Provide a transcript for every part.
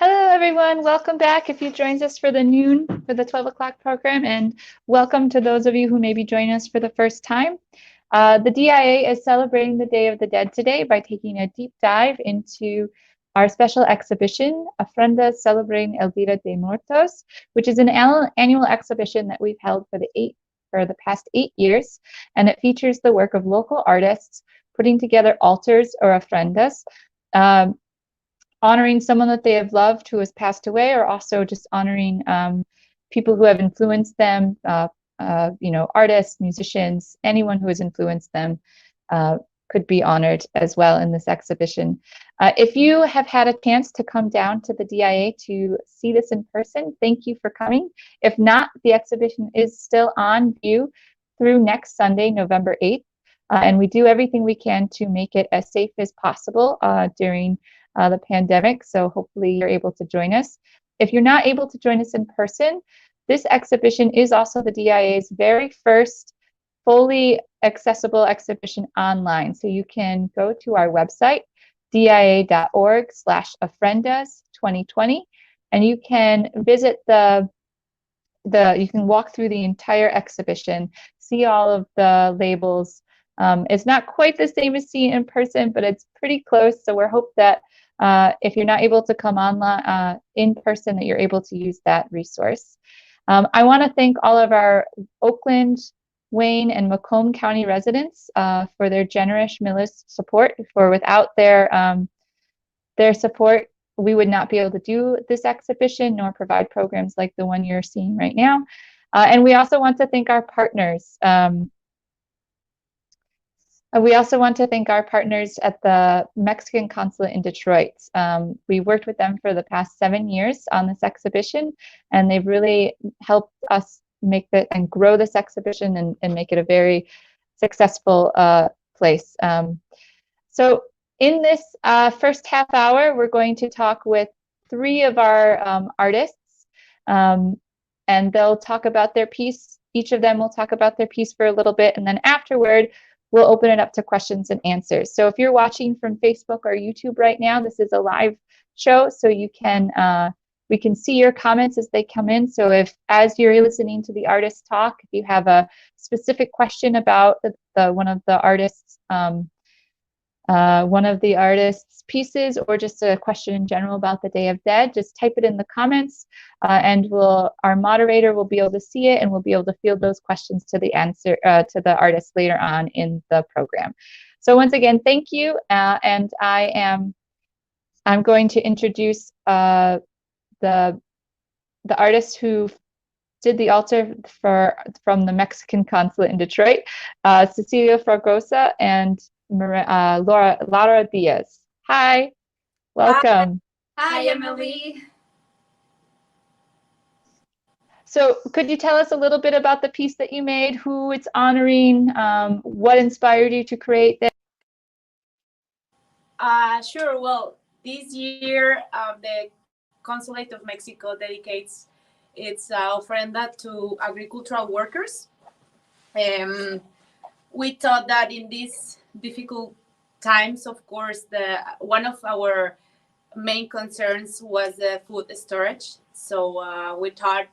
Hello, everyone. Welcome back if you joined us for the 12 o'clock program, and welcome to those of you who may be joining us for the first time. The DIA is celebrating the Day of the Dead today by taking a deep dive into our special exhibition, Ofrendas Celebrating El Dia de Muertos, which is an annual exhibition that we've held for the past 8 years, and it features the work of local artists putting together altars or ofrendas, honoring someone that they have loved who has passed away, or also just honoring people who have influenced them, artists, musicians, anyone who has influenced them could be honored as well in this exhibition. If you have had a chance to come down to the DIA to see this in person, thank you for coming. If not, the exhibition is still on view through next Sunday, November 8th. And we do everything we can to make it as safe as possible during the pandemic. So hopefully you're able to join us. If you're not able to join us in person, this exhibition is also the DIA's very first fully accessible exhibition online. So you can go to our website, dia.org/Ofrendas2020, and you can visit you can walk through the entire exhibition, see all of the labels. It's not quite the same as seeing in person, but it's pretty close. So we're hope that if you're not able to come online in person, that you're able to use that resource. I want to thank all of our Oakland, Wayne, and Macomb County residents for their generous support. Without their support, we would not be able to do this exhibition nor provide programs like the one you're seeing right now. And we also want to thank our partners. We also want to thank our partners at the Mexican Consulate in Detroit. We worked with them for the past 7 years on this exhibition, and they've really helped us make it and grow this exhibition and make it a very successful place. So in this first half hour, we're going to talk with 3 of our artists, and they'll talk about their piece. Each of them will talk about their piece for a little bit, and then afterward, we'll open it up to questions and answers. So if you're watching from Facebook or YouTube right now, this is a live show, so we can see your comments as they come in. So as you're listening to the artist talk, if you have a specific question about one of the artist's pieces, or just a question in general about the Day of Dead, just type it in the comments, and our moderator will be able to see it, and we'll be able to field those questions to the artist later on in the program. So once again, thank you, and I'm going to introduce the artist who did the altar from the Mexican Consulate in Detroit, Cecilia Fragosa and Laura Diaz. Hi, welcome. Hi, Emily. So could you tell us a little bit about the piece that you made, who it's honoring, what inspired you to create this? Sure. Well, this year the Consulate of Mexico dedicates its ofrenda to agricultural workers. We thought that in these difficult times, of course, one of our main concerns was food storage. So we thought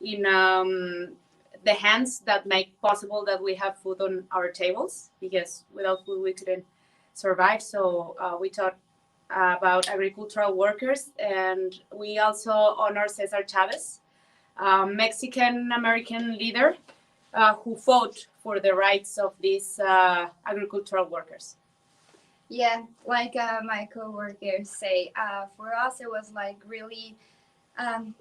in the hands that make possible that we have food on our tables, because without food we couldn't survive. So we thought about agricultural workers, and we also honor Cesar Chavez, Mexican American leader who fought for the rights of these agricultural workers. Yeah, like my co-workers say, for us it was like really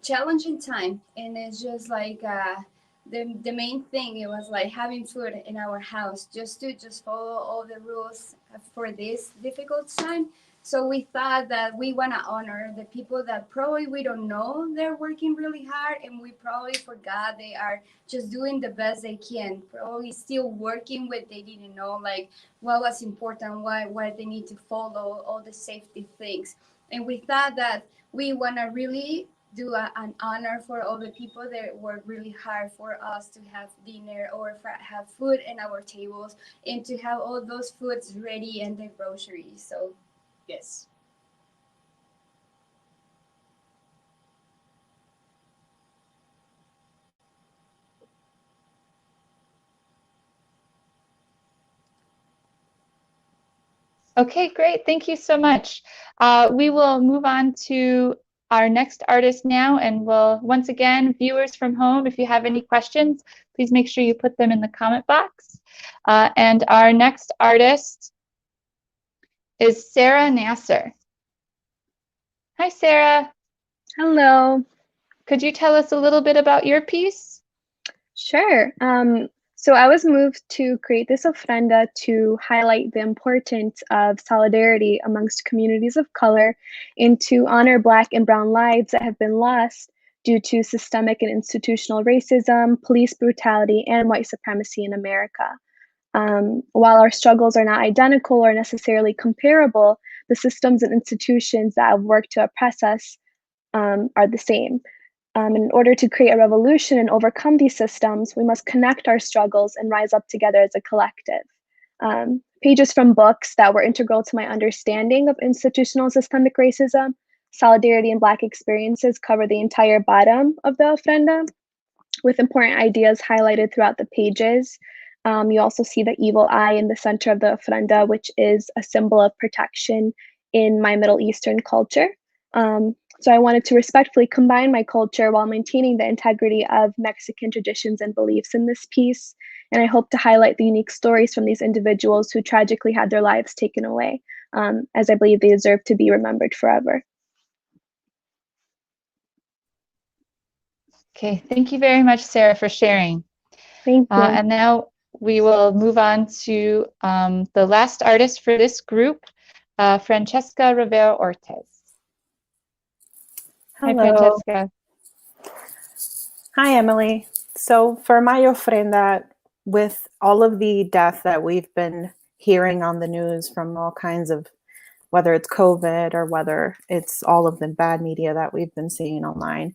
challenging time, and it's just like the main thing, it was like having food in our house, just to follow all the rules for this difficult time. So we thought that we want to honor the people that probably we don't know they're working really hard, and we probably forgot they are just doing the best they can, probably still working what they didn't know, like what was important, why they need to follow all the safety things. And we thought that we want to really do an honor for all the people that work really hard for us to have dinner or have food in our tables, and to have all those foods ready and the groceries. So yes. Okay, great. Thank you so much. We will move on to our next artist now, and we'll, once again, viewers from home, if you have any questions, please make sure you put them in the comment box. And our next artist is Sarah Nasser. Hi, Sarah. Hello. Could you tell us a little bit about your piece? Sure. So I was moved to create this ofrenda to highlight the importance of solidarity amongst communities of color and to honor Black and Brown lives that have been lost due to systemic and institutional racism, police brutality, and white supremacy in America. While our struggles are not identical or necessarily comparable, the systems and institutions that have worked to oppress us are the same. In order to create a revolution and overcome these systems, we must connect our struggles and rise up together as a collective. Pages from books that were integral to my understanding of institutional systemic racism, solidarity, and Black experiences cover the entire bottom of the ofrenda, with important ideas highlighted throughout the pages. You also see the evil eye in the center of the ofrenda, which is a symbol of protection in my Middle Eastern culture. So I wanted to respectfully combine my culture while maintaining the integrity of Mexican traditions and beliefs in this piece. And I hope to highlight the unique stories from these individuals who tragically had their lives taken away, as I believe they deserve to be remembered forever. Okay, thank you very much, Sarah, for sharing. Thank you. And now we will move on to the last artist for this group, Francesca Rivera Ortiz. Hello. Hi, Francesca. Hi, Emily. So for my ofrenda, with all of the death that we've been hearing on the news from all kinds of, whether it's COVID or whether it's all of the bad media that we've been seeing online,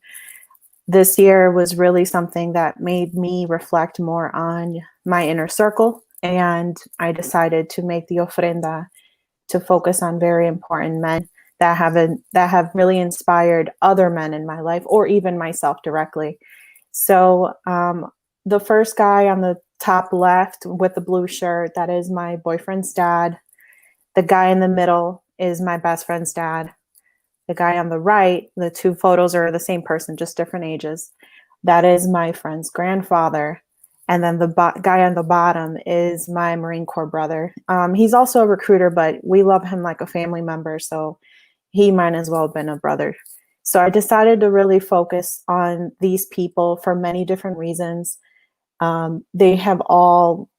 this year was really something that made me reflect more on my inner circle. And I decided to make the ofrenda to focus on very important men that have really inspired other men in my life, or even myself directly. So the first guy on the top left with the blue shirt, that is my boyfriend's dad. The guy in the middle is my best friend's dad. The guy on the right, the two photos are the same person, just different ages. That is my friend's grandfather. And then the guy on the bottom is my Marine Corps brother. He's also a recruiter, but we love him like a family member. So he might as well have been a brother. So I decided to really focus on these people for many different reasons. They have all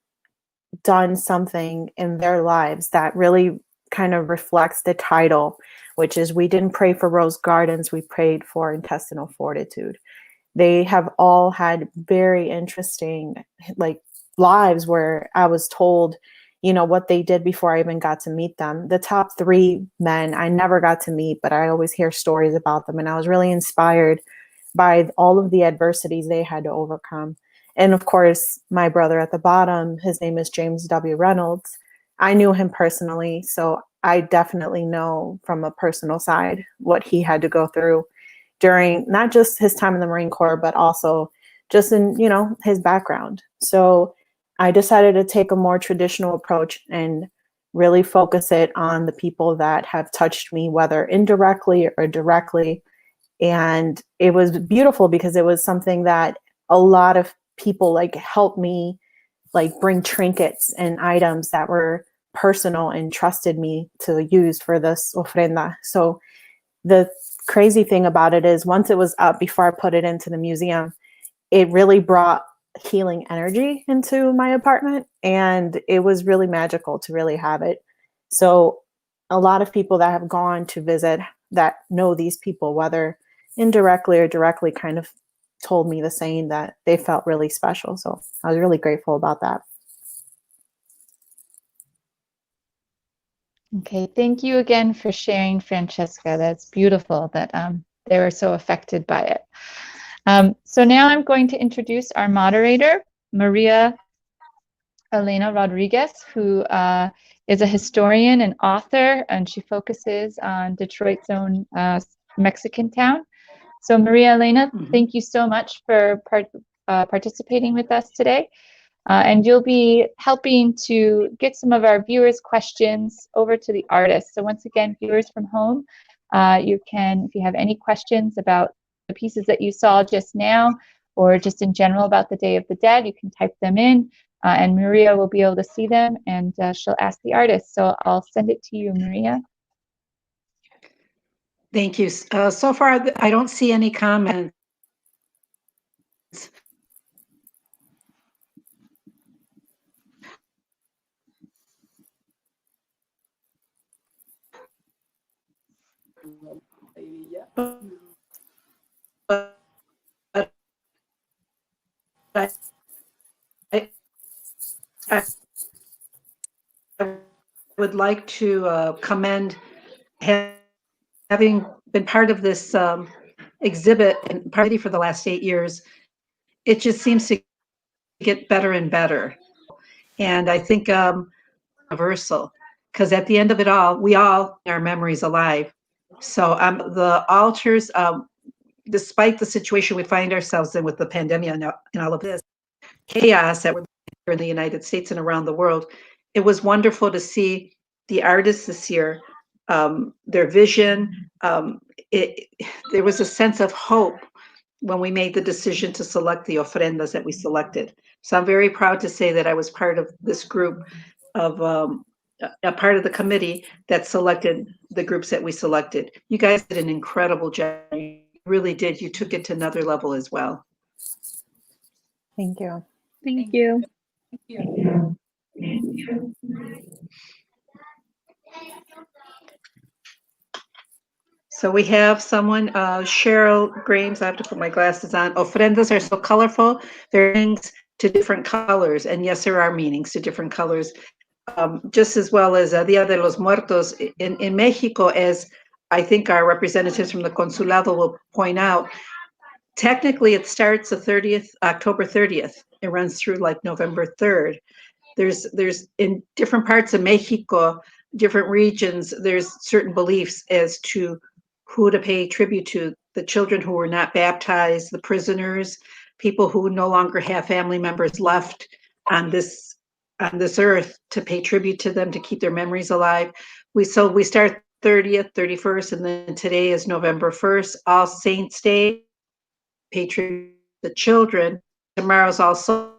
done something in their lives that really kind of reflects the title, which is we didn't pray for rose gardens, we prayed for intestinal fortitude. They have all had very interesting lives where I was told, what they did before I even got to meet them. The top three men I never got to meet, but I always hear stories about them. And I was really inspired by all of the adversities they had to overcome. And of course, my brother at the bottom, his name is James W. Reynolds. I knew him personally, so I definitely know from a personal side what he had to go through during not just his time in the Marine Corps, but also just in, his background. So I decided to take a more traditional approach and really focus it on the people that have touched me, whether indirectly or directly. And it was beautiful because it was something that a lot of people helped me bring trinkets and items that were personal and trusted me to use for this ofrenda. So the crazy thing about it is once it was up, before I put it into the museum, it really brought healing energy into my apartment, and it was really magical to really have it. So a lot of people that have gone to visit that know these people, whether indirectly or directly, kind of told me the same, that they felt really special. So I was really grateful about that. Okay, thank you again for sharing, Francesca. That's beautiful that they were so affected by it. So now I'm going to introduce our moderator, Maria Elena Rodriguez, who is a historian and author, and she focuses on Detroit's own Mexican town. So Maria Elena, thank you so much for participating with us today. And you'll be helping to get some of our viewers' questions over to the artists. So once again, viewers from home, you can, if you have any questions about the pieces that you saw just now, or just in general about the Day of the Dead, you can type them in, and Maria will be able to see them, and she'll ask the artist. So I'll send it to you, Maria. Thank you. So far, I don't see any comments. I would like to commend having been part of this exhibit and party for the last 8 years. It just seems to get better and better. And I think universal, because at the end of it all, we all our memories alive. So the altars, despite the situation we find ourselves in with the pandemic and all of this chaos that we're here in the United States and around the world, it was wonderful to see the artists this year, their vision. There was a sense of hope when we made the decision to select the ofrendas that we selected. So I'm very proud to say that I was part of this group of a part of the committee that selected the groups that we selected. You guys did an incredible job. You really did. You took it to another level as well. Thank you. Thank you. Thank you. So we have someone, Cheryl Grames. I have to put my glasses on. Ofrendas are so colorful. There are meanings to different colors. And yes, there are meanings to different colors. Just as well as Dia de los Muertos in Mexico, as I think our representatives from the Consulado will point out, technically it starts the 30th, October 30th. It runs through like November 3rd. There's in different parts of Mexico, different regions, there's certain beliefs as to who to pay tribute to: the children who were not baptized, the prisoners, people who no longer have family members left on this earth, to pay tribute to them, to keep their memories alive. We start 30th, 31st, and then today is November 1st, All Saints Day, pay tribute to the children. Tomorrow's also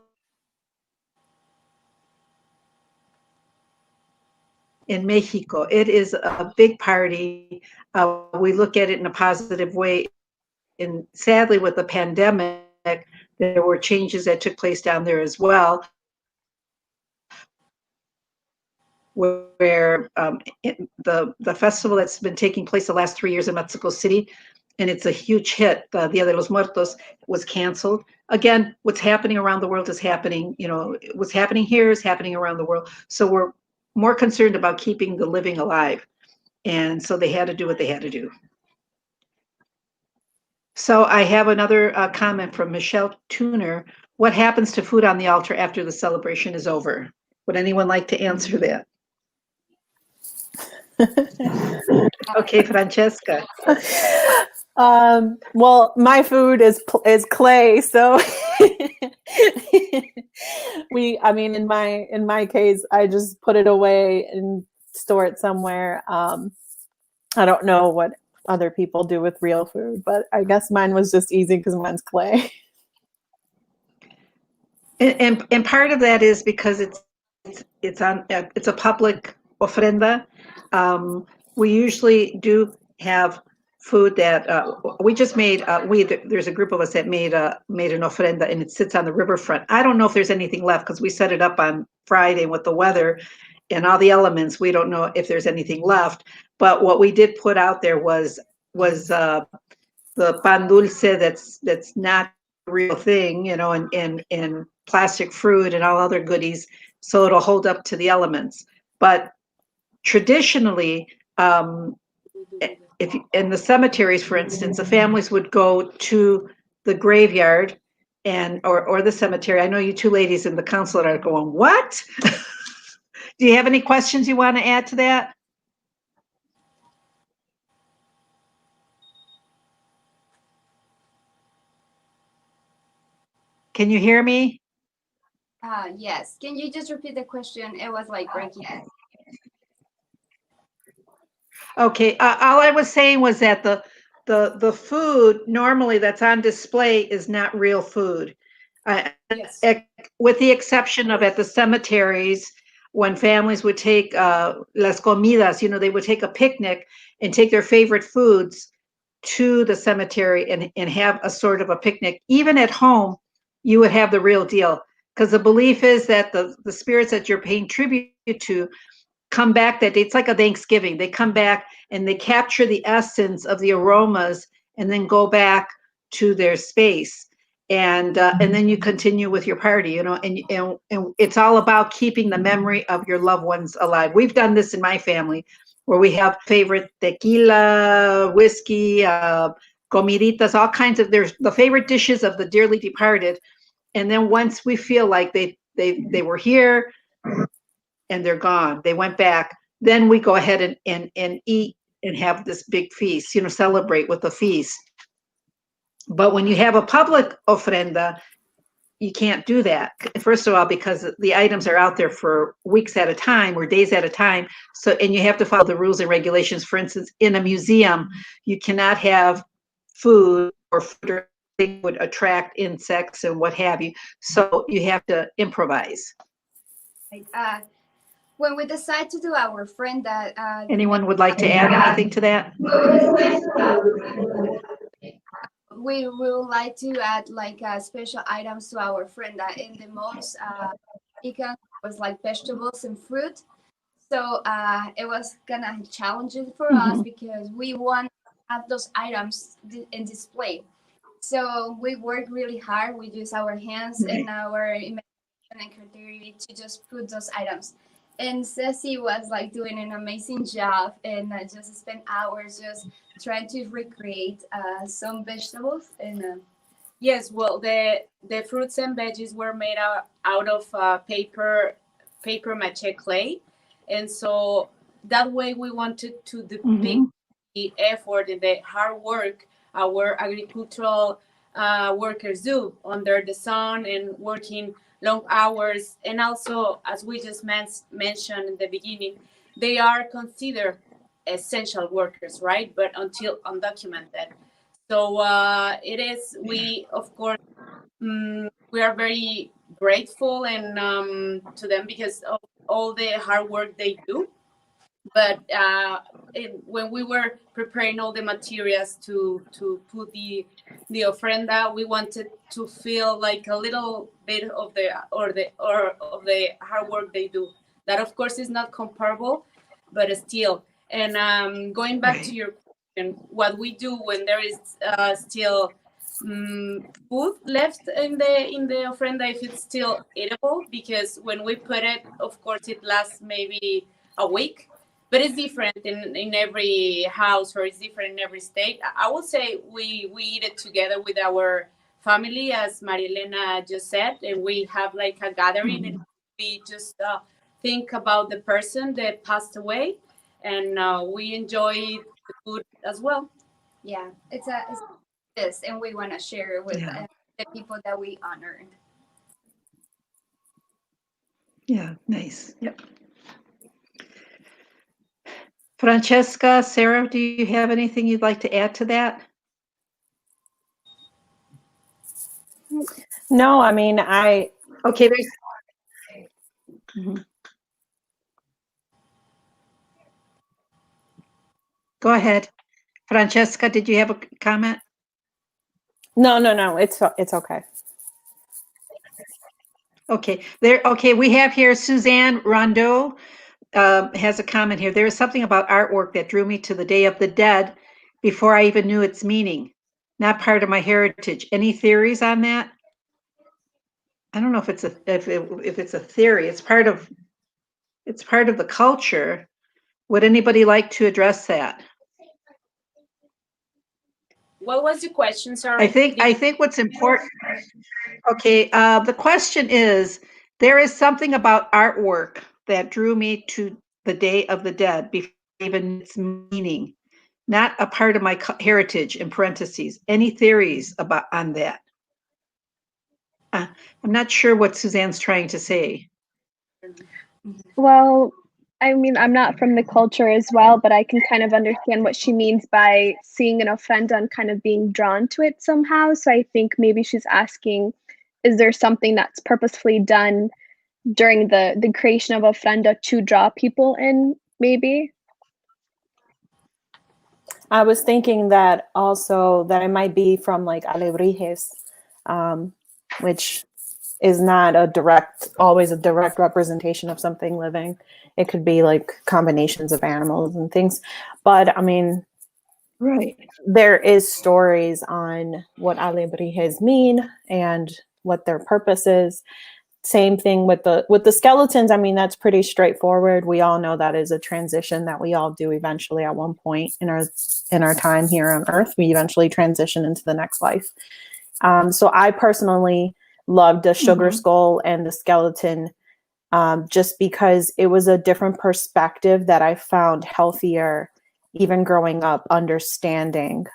in Mexico. It is a big party. We look at it in a positive way. And sadly, with the pandemic, there were changes that took place down there as well, where the festival that's been taking place the last 3 years in Mexico City, and it's a huge hit, the Dia de los Muertos, was canceled. Again, what's happening around the world is happening, what's happening here is happening around the world. So we're more concerned about keeping the living alive. And so they had to do what they had to do. So I have another comment from Michelle Tuner. What happens to food on the altar after the celebration is over? Would anyone like to answer that? Okay, Francesca. Well, my food is clay, so in my case, I just put it away and store it somewhere. I don't know what other people do with real food, but I guess mine was just easy because mine's clay. And part of that is because it's a public ofrenda. We usually do have food that we just made. There's a group of us that made an ofrenda, and it sits on the riverfront. I don't know if there's anything left because we set it up on Friday with the weather and all the elements. We don't know if there's anything left. But what we did put out there was the pan dulce that's not a real thing, and plastic fruit and all other goodies, so it'll hold up to the elements. But traditionally, if in the cemeteries, for instance, the families would go to the graveyard or the cemetery. I know you two ladies in the consulate are going, what? Do you have any questions you want to add to that? Can you hear me? Yes. Can you just repeat the question? It was like breaking. Okay, all I was saying was that the food normally that's on display is not real food. Yes. With the exception of at the cemeteries, when families would take las comidas, they would take a picnic and take their favorite foods to the cemetery and have a sort of a picnic. Even at home, you would have the real deal, because the belief is that the spirits that you're paying tribute to come back that day. It's like a Thanksgiving. They come back and they capture the essence of the aromas and then go back to their space. And then you continue with your party, and it's all about keeping the memory of your loved ones alive. We've done this in my family, where we have favorite tequila, whiskey, comiditas, all kinds of the favorite dishes of the dearly departed. And then once we feel like they were here and they're gone, they went back, then we go ahead and eat and have this big feast, celebrate with a feast. But when you have a public ofrenda, you can't do that. First of all, because the items are out there for weeks at a time or days at a time. So, and you have to follow the rules and regulations. For instance, in a museum, you cannot have food or food would attract insects and what have you. So you have to improvise. When we decide to do our friend that Anyone would like to add anything to that? We will like to add like special items to our friend that in the most weekend was like vegetables and fruit. So it was kind of challenging for us because we want to have those items in display. So we work really hard. We use our hands and our imagination and creativity to just put those items. And Ceci was like doing an amazing job and just spent hours just trying to recreate some vegetables. And Yes, well, the fruits and veggies were made out of paper mache clay, and so that way we wanted to depict the effort and the hard work our agricultural workers do under the sun and working long hours, and also, as we just mentioned in the beginning, they are considered essential workers, right? But until undocumented. So it is, we, of course, we are very grateful and to them because of all the hard work they do. But when we were preparing all the materials to put the ofrenda, we wanted to feel like a little bit of the hard work they do. That of course is not comparable, but still. And going back to your question, what we do when there is still food left in the ofrenda, if it's still eatable, because when we put it, of course, it lasts maybe a week. But it's different in every house, or it's different in every state. I would say we eat it together with our family, as Maria Elena just said, and we have like a gathering, and we just think about the person that passed away, and we enjoy the food as well. yeah, it's this, and we want to share it with the people that we honored. Yeah, nice. Yep. Francesca, Sarah, do you have anything you'd like to add to that? No, I mean, Okay, there's. Go ahead. Francesca, did you have a comment? No, it's okay. Okay, we have here Suzanne Rondeau has a comment here. There is something about artwork that drew me to the Day of the Dead before I even knew its meaning. Not part of my heritage. Any theories on that? I don't know if it's a theory. It's part of the culture. Would anybody like to address that? What was the question? Sorry. I think what's important. Okay, the question is, there is something about artwork that drew me to the Day of the Dead before even its meaning. Not a part of my heritage, in parentheses. Any theories on that? I'm not sure what Suzanne's trying to say. Well, I mean, I'm not from the culture as well, but I can kind of understand what she means by seeing an ofrenda and kind of being drawn to it somehow. So I think maybe she's asking, is there something that's purposefully done during the creation of ofrenda to draw people in, maybe? I was thinking that also that it might be from like alebrijes, which is not always a direct representation of something living. It could be like combinations of animals and things. But I mean, right, there is stories on what alebrijes mean and what their purpose is. Same thing with the skeletons. I mean, that's pretty straightforward. We all know that is a transition that we all do eventually at one point in our time here on Earth. We eventually transition into the next life. So I personally loved the sugar skull and the skeleton, just because it was a different perspective that I found healthier, even growing up, understanding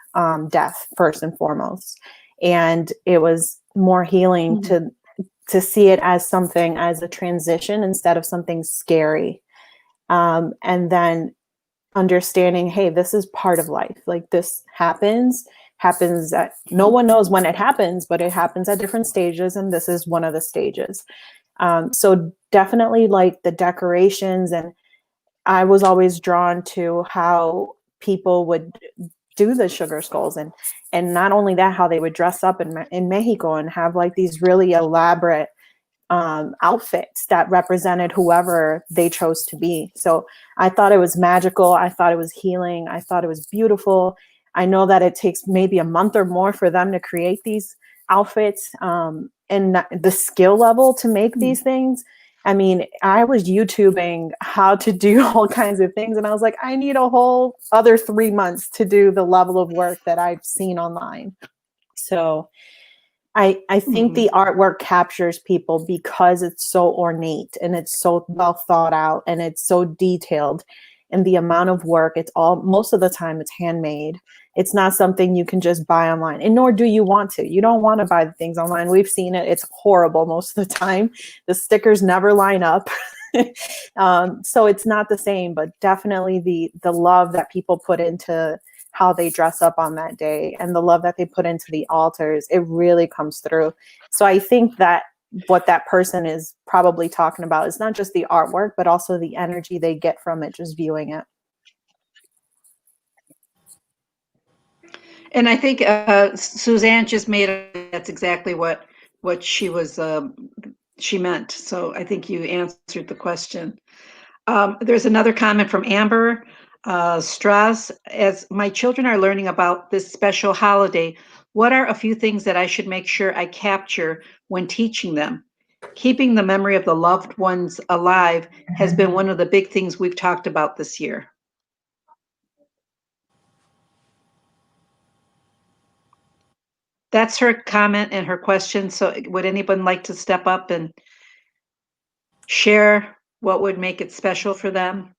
death first and foremost. And it was more healing to see it as something, as a transition instead of something scary. And then understanding, hey, this is part of life. Like this happens at, no one knows when it happens, but it happens at different stages. And this is one of the stages. So definitely like the decorations, and I was always drawn to how people would do the sugar skulls, and not only that, how they would dress up in Mexico and have like these really elaborate outfits that represented whoever they chose to be. So I thought it was magical. I thought it was healing. I thought it was beautiful. I know that it takes maybe a month or more for them to create these outfits, and the skill level to make these things. I mean, I was YouTubing how to do all kinds of things, and I was like, I need a whole other 3 months to do the level of work that I've seen online. So I think the artwork captures people because it's so ornate and it's so well thought out and it's so detailed, and the amount of work, it's all, most of the time it's handmade. It's not something you can just buy online, and nor do you want to. You don't want to buy the things online. We've seen it. It's horrible most of the time. The stickers never line up. So it's not the same, but definitely the love that people put into how they dress up on that day and the love that they put into the altars, it really comes through. So I think that what that person is probably talking about is not just the artwork, but also the energy they get from it, just viewing it. And I think Suzanne just made it, that's exactly what she was she meant. So I think you answered the question. There's another comment from Amber Strauss. As my children are learning about this special holiday, what are a few things that I should make sure I capture when teaching them? Keeping the memory of the loved ones alive has been one of the big things we've talked about this year. That's her comment and her question. So would anyone like to step up and share what would make it special for them?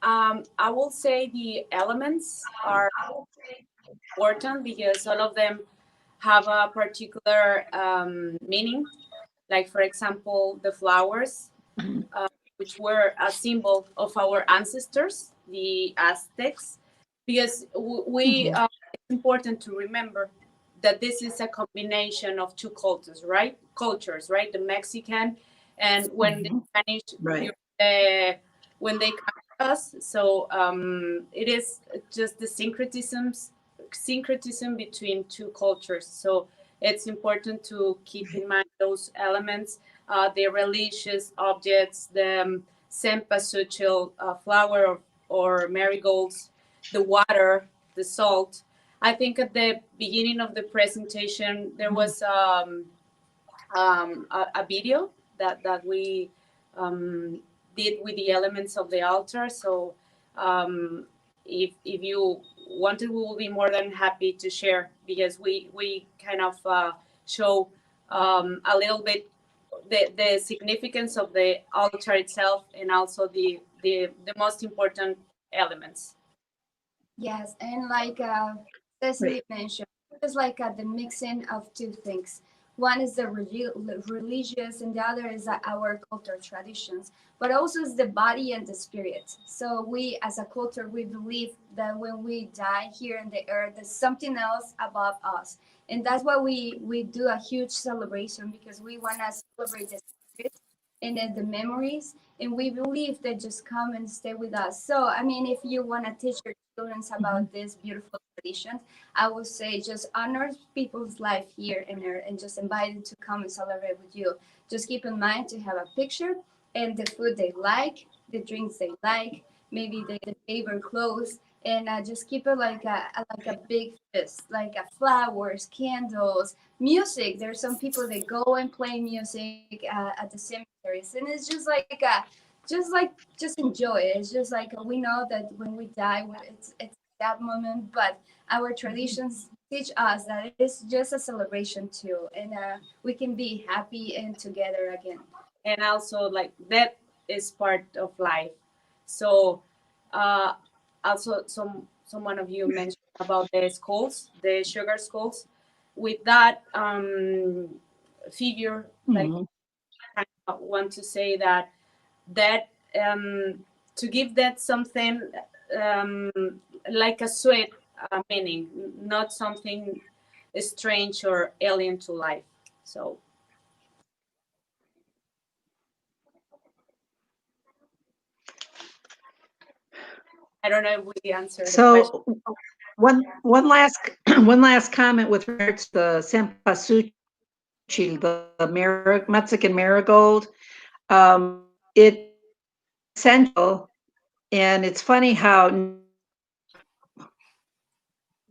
I will say the elements are important because all of them have a particular meaning. Like, for example, the flowers, which were a symbol of our ancestors, the Aztecs, because it's important to remember that this is a combination of two cultures, right? The Mexican and when the Spanish, right. When they come to us. So it is just the syncretism between two cultcultures. So it's important to keep in mind those elements, the religious objects, the cempasúchil flower or marigolds, the water, the salt. I think at the beginning of the presentation, there was a video that we did with the elements of the altar. So if you wanted, we will be more than happy to share, because we kind of show a little bit the significance of the altar itself and also the most important elements. Yes, and like Cecily mentioned, It's like the mixing of two things. One is the religious, and the other is our cultural traditions, but also is the body and the spirit. So we, as a culture, we believe that when we die here on the earth, there's something else above us, and that's why we do a huge celebration, because we want to celebrate the spirit and then the memories, and we believe they just come and stay with us. So I mean, if you want to teach your children about this beautiful tradition, I would say just honor people's life here and there, and just invite them to come and celebrate with you. Just keep in mind to have a picture and the food they like, the drinks they like, maybe the favorite clothes, and just keep it like a big feast, like flowers, candles, music. There's some people that go and play music at the cemeteries, and it's just enjoy it. It's just like we know that when we die, it's that moment, but our traditions teach us that it's just a celebration too, and we can be happy and together again. And also, like, that is part of life. So uh, also some one of you mentioned about the skulls, the sugar skulls. With that figure, like, Mhm. I want to say that to give that something um, like a sweet meaning, not something strange or alien to life. So I don't know if we answered the question. So one last one last comment with regards to the cempasúchil, the Mexican marigold. It's essential, and it's funny how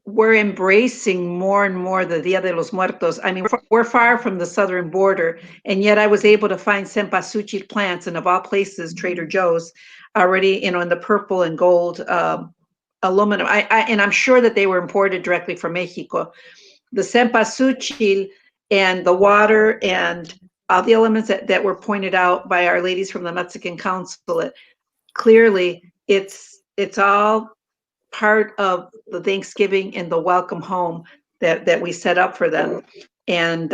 we're embracing more and more the Dia de los Muertos. I mean, we're far from the southern border, and yet I was able to find cempasúchil plants, and of all places, Trader Joe's, already, in the purple and gold aluminum. And I'm sure that they were imported directly from Mexico. The cempasúchil and the water and all the elements that were pointed out by our ladies from the Mexican consulate, clearly it's all part of the Thanksgiving and the welcome home that we set up for them. And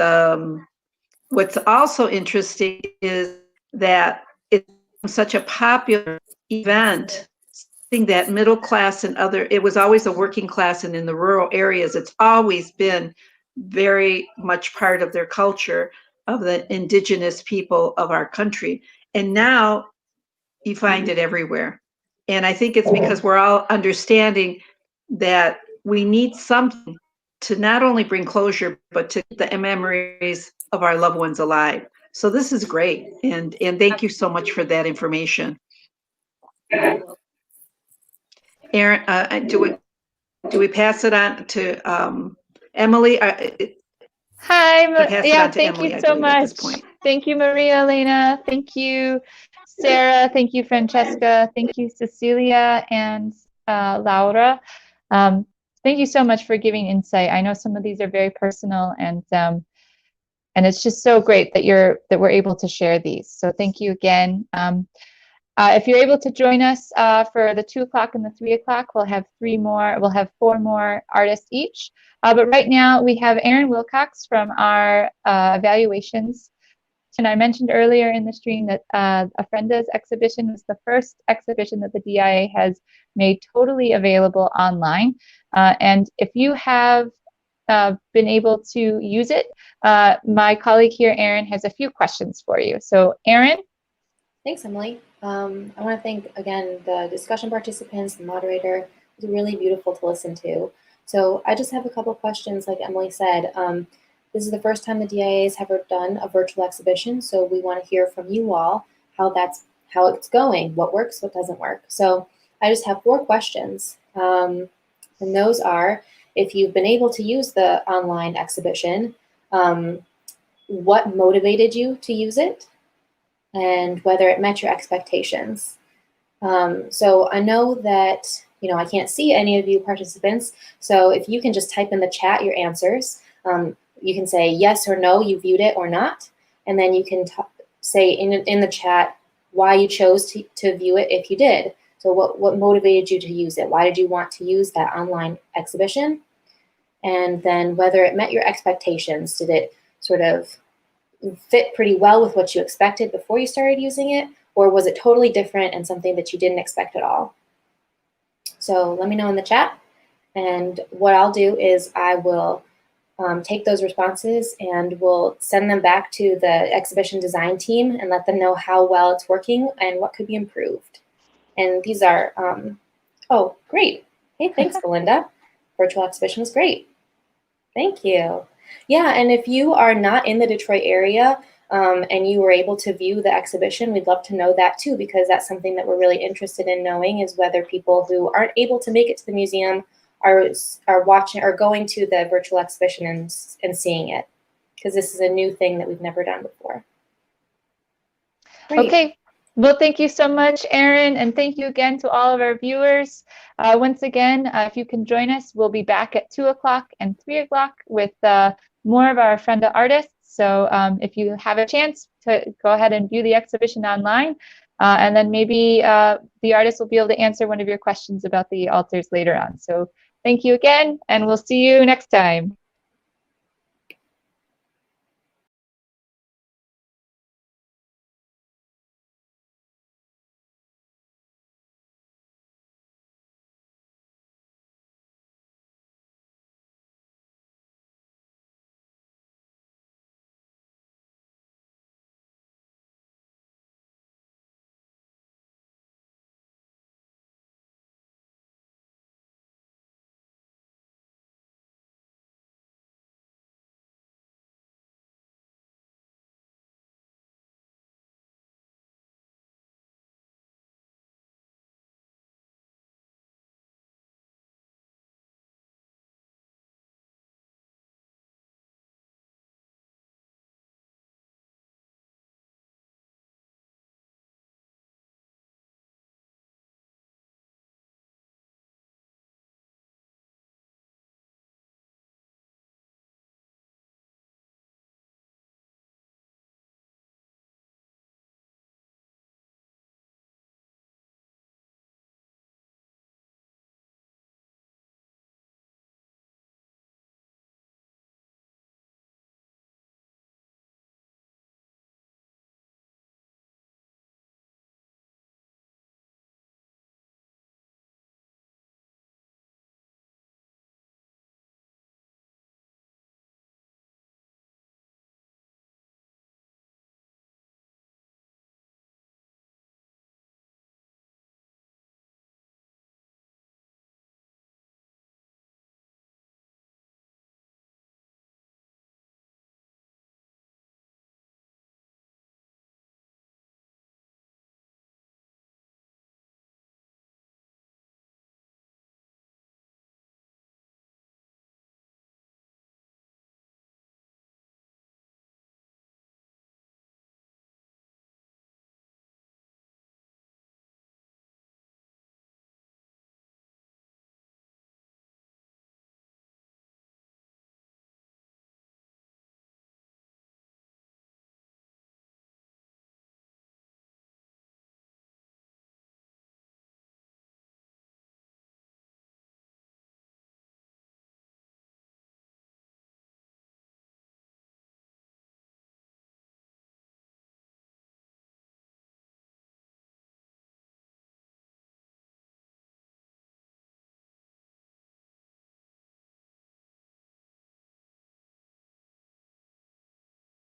what's also interesting is that it's such a popular event, something that middle class and it was always a working class, and in the rural areas, it's always been very much part of their culture, of the indigenous people of our country. And now you find it everywhere. And I think it's because we're all understanding that we need something to not only bring closure, but to keep the memories of our loved ones alive. So this is great. And thank you so much for that information. Erin, do we pass it on to Emily? Hi, Pass it yeah, on to thank Emily, you I so believe, at much. this point. Thank you, Maria Elena. Thank you, Sarah. Thank you, Francesca. Thank you, Cecilia and Laura. Thank you so much for giving insight. I know some of these are very personal, and it's just so great that we're able to share these. So thank you again. If you're able to join us for the 2 o'clock and the 3 o'clock, we'll have 4 more artists each. But right now we have Erin Wilcox from our evaluations. And I mentioned earlier in the stream that Ofrendas exhibition was the first exhibition that the DIA has made totally available online. And if you have been able to use it, my colleague here, Erin, has a few questions for you. So Erin? Thanks, Emily. I want to thank, again, the discussion participants, the moderator. It was really beautiful to listen to. So I just have a couple of questions, like Emily said. This is the first time the DIA has ever done a virtual exhibition, so we want to hear from you all how it's going, what works, what doesn't work. So I just have 4 questions, and those are, if you've been able to use the online exhibition, what motivated you to use it, and whether it met your expectations. So I know that, I can't see any of you participants, so if you can just type in the chat your answers. You can say yes or no, you viewed it or not, and then you can say in the chat why you chose to view it if you did. So what motivated you to use it? Why did you want to use that online exhibition? and then whether it met your expectations. Did it sort of fit pretty well with what you expected before you started using it, or was it totally different and something that you didn't expect at all? So let me know in the chat, and what I'll do is I will take those responses and we'll send them back to the exhibition design team and let them know how well it's working and what could be improved. And these are, oh, great. Hey, thanks, Belinda. Virtual exhibition was great. Thank you. Yeah, and if you are not in the Detroit area and you were able to view the exhibition, we'd love to know that too, because that's something that we're really interested in knowing, is whether people who aren't able to make it to the museum are watching or going to the virtual exhibition and seeing it, because this is a new thing that we've never done before. Great. Okay. Well, thank you so much, Erin, and thank you again to all of our viewers. Once again, if you can join us, we'll be back at 2 o'clock and 3 o'clock with more of our Ofrenda artists. So if you have a chance to go ahead and view the exhibition online, and then maybe the artist will be able to answer one of your questions about the altars later on. So thank you again, and we'll see you next time.